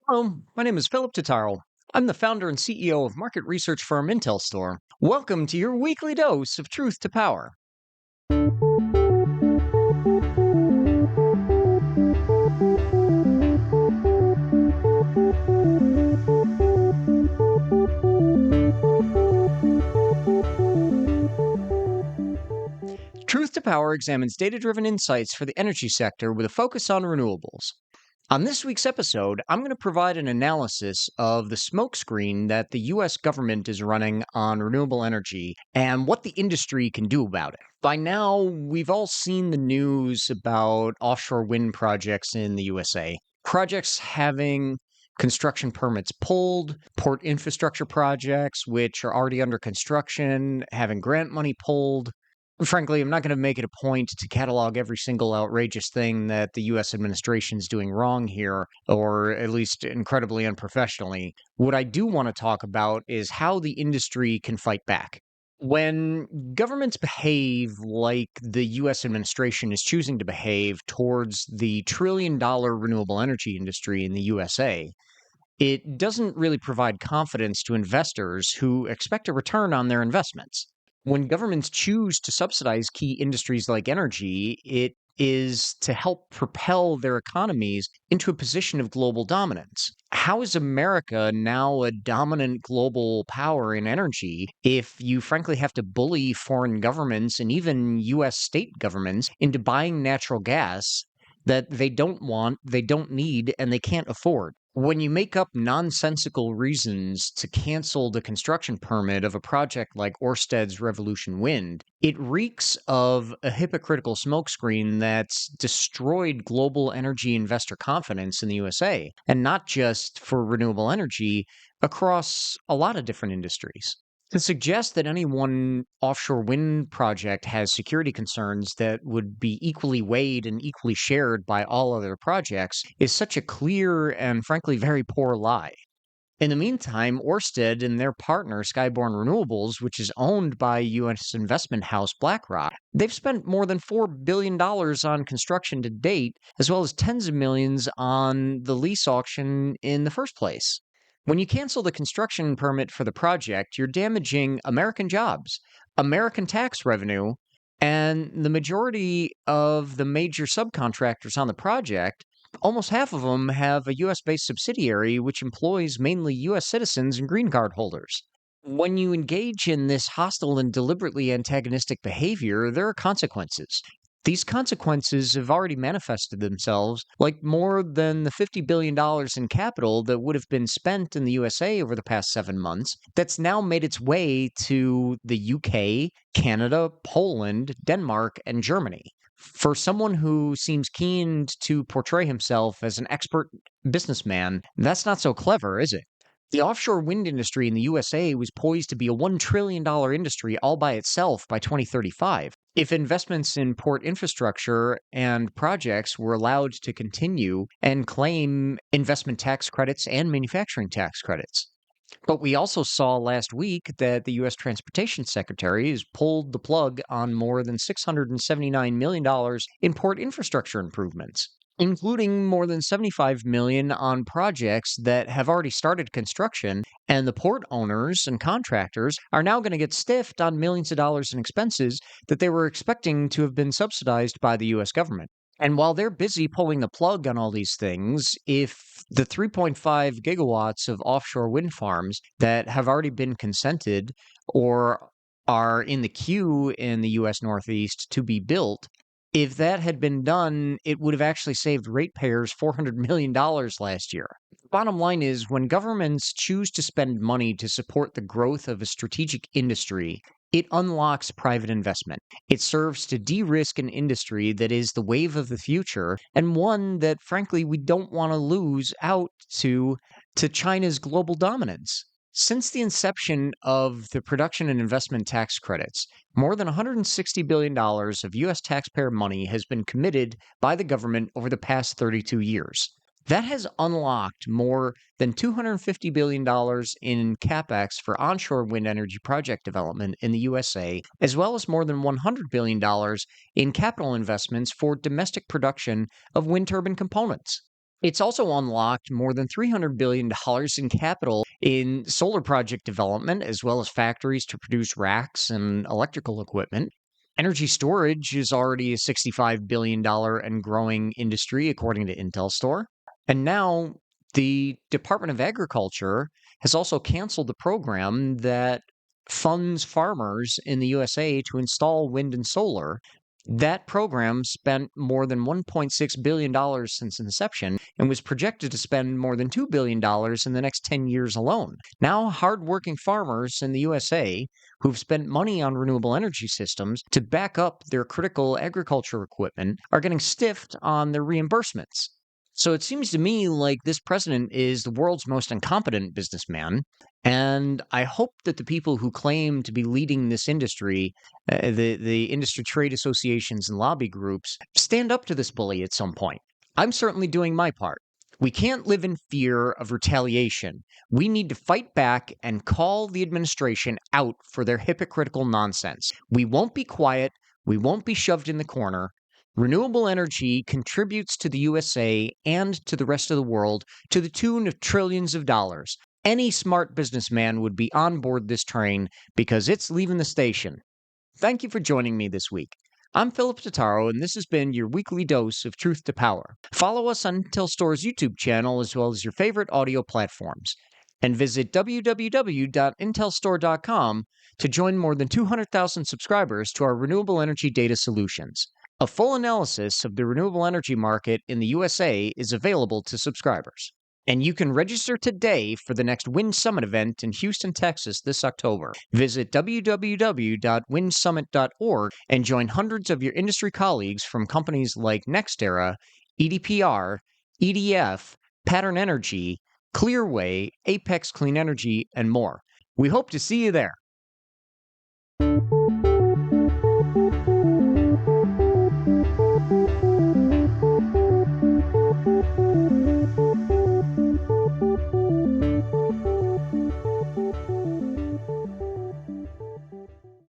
Hello, my name is Philip Totaro. I'm the founder and CEO of market research firm IntelStor. Welcome to your weekly dose of truth to power. Truth to Power examines data driven insights for the energy sector with a focus on renewables. On this week's episode, I'm going to provide an analysis of the smokescreen that the US government is running on renewable energy and what the industry can do about it. By now, we've all seen the news about offshore wind projects in the USA. Projects having construction permits pulled, port infrastructure projects, which are already under construction, having grant money pulled. Frankly, I'm not going to make it a point to catalog every single outrageous thing that the US administration is doing wrong here, or at least incredibly unprofessionally. What I do want to talk about is how the industry can fight back. When governments behave like the US administration is choosing to behave towards the trillion-dollar renewable energy industry in the USA, it doesn't really provide confidence to investors who expect a return on their investments. When governments choose to subsidize key industries like energy, it is to help propel their economies into a position of global dominance. How is America now a dominant global power in energy if you frankly have to bully foreign governments and even US state governments into buying natural gas that they don't want, they don't need, and they can't afford? When you make up nonsensical reasons to cancel the construction permit of a project like Ørsted's Revolution Wind, it reeks of a hypocritical smokescreen that's destroyed global energy investor confidence in the USA, and not just for renewable energy, across a lot of different industries. To suggest that any one offshore wind project has security concerns that would be equally weighed and equally shared by all other projects is such a clear and frankly very poor lie. In the meantime, Ørsted and their partner Skyborn Renewables, which is owned by US investment house BlackRock, they've spent more than $4 billion on construction to date, as well as tens of millions on the lease auction in the first place. When you cancel the construction permit for the project, you're damaging American jobs, American tax revenue, and the majority of the major subcontractors on the project, almost half of them have a US based subsidiary which employs mainly US citizens and green card holders. When you engage in this hostile and deliberately antagonistic behavior, there are consequences. These consequences have already manifested themselves, like more than the $50 billion in capital that would have been spent in the USA over the past 7 months, that's now made its way to the UK, Canada, Poland, Denmark, and Germany. For someone who seems keen to portray himself as an expert businessman, that's not so clever, is it? The offshore wind industry in the USA was poised to be a $1 trillion industry all by itself by 2035. If investments in port infrastructure and projects were allowed to continue and claim investment tax credits and manufacturing tax credits. But we also saw last week that the U.S. Transportation Secretary has pulled the plug on more than $679 million in port infrastructure improvements, including more than $75 million on projects that have already started construction, and the port owners and contractors are now going to get stiffed on millions of dollars in expenses that they were expecting to have been subsidized by the US government. And while they're busy pulling the plug on all these things, if the 3.5 gigawatts of offshore wind farms that have already been consented or are in the queue in the US Northeast to be built, if that had been done, it would have actually saved ratepayers $400 million last year. Bottom line is, when governments choose to spend money to support the growth of a strategic industry, it unlocks private investment. It serves to de-risk an industry that is the wave of the future, and one that, frankly, we don't want to lose out to China's global dominance. Since the inception of the production and investment tax credits, more than $160 billion of U.S. taxpayer money has been committed by the government over the past 32 years. That has unlocked more than $250 billion in CapEx for onshore wind energy project development in the USA, as well as more than $100 billion in capital investments for domestic production of wind turbine components. It's also unlocked more than $300 billion in capital in solar project development, as well as factories to produce racks and electrical equipment. Energy storage is already a $65 billion and growing industry, according to IntelStor. And now the Department of Agriculture has also canceled the program that funds farmers in the USA to install wind and solar. That program spent more than $1.6 billion since inception and was projected to spend more than $2 billion in the next 10 years alone. Now, hardworking farmers in the USA who've spent money on renewable energy systems to back up their critical agriculture equipment are getting stiffed on their reimbursements. So it seems to me like this president is the world's most incompetent businessman. And I hope that the people who claim to be leading this industry, the industry trade associations and lobby groups, stand up to this bully at some point. I'm certainly doing my part. We can't live in fear of retaliation. We need to fight back and call the administration out for their hypocritical nonsense. We won't be quiet. We won't be shoved in the corner. Renewable energy contributes to the USA and to the rest of the world to the tune of trillions of dollars. Any smart businessman would be on board this train because it's leaving the station. Thank you for joining me this week. I'm Philip Totaro, and this has been your weekly dose of truth to power. Follow us on IntelStor's YouTube channel as well as your favorite audio platforms. And visit www.intelstor.com to join more than 200,000 subscribers to our renewable energy data solutions. A full analysis of the renewable energy market in the USA is available to subscribers. And you can register today for the next Wind Summit event in Houston, Texas this October. Visit www.windsummit.org and join hundreds of your industry colleagues from companies like NextEra, EDPR, EDF, Pattern Energy, Clearway, Apex Clean Energy, and more. We hope to see you there.